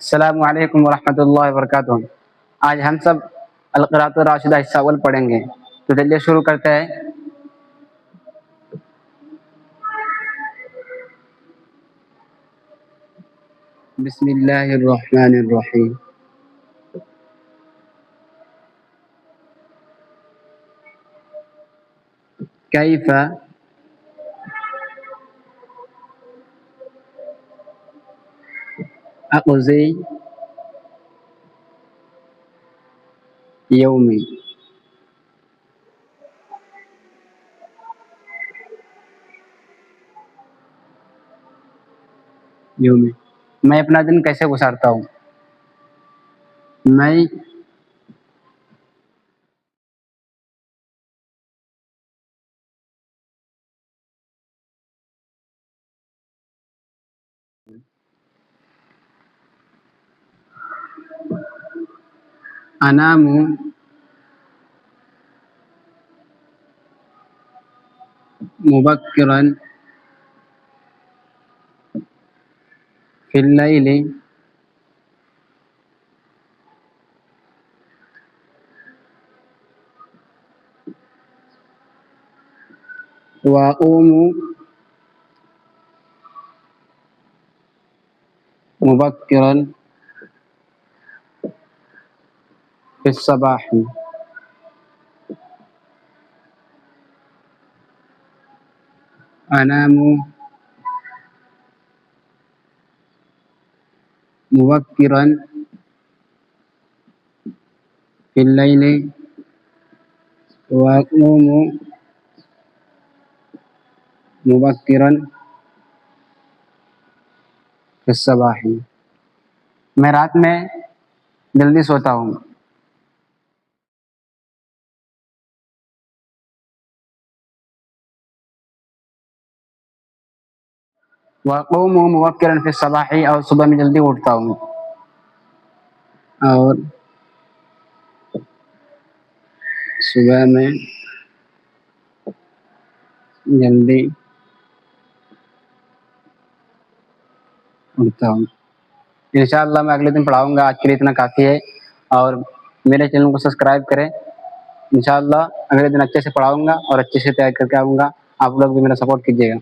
السلام علیکم ورحمۃ اللہ وبرکاتہ۔ آج ہم سب القراۃ الراشدہ حصہ اول پڑھیں گے، تو چلیے شروع کرتے ہیں۔ بسم اللہ الرحمن الرحیم۔ کیف اقضی یومی۔ میں اپنا دن کیسے گزارتا ہوں؟ میں انام مبکرا فی اللیل واقوم مبکرا فی الصباح۔ انام مبکرا فی اللیل واقوم مبکرا فی الصباح۔ میں رات میں جلدی سوتا ہوں۔ واقوم مبکرا فی الصباح، اور صبح میں جلدی اٹھتا ہوں، اور صبح میں جلدی اٹھتا ہوں۔ انشاءاللہ میں اگلے دن پڑھاؤں گا، آج کے لیے اتنا کافی ہے، اور میرے چینل کو سبسکرائب کریں۔ انشاءاللہ اگلے دن اچھے سے پڑھاؤں گا اور اچھے سے تیار کر کے آؤں گا، آپ لوگ بھی میرا سپورٹ کیجیے گا۔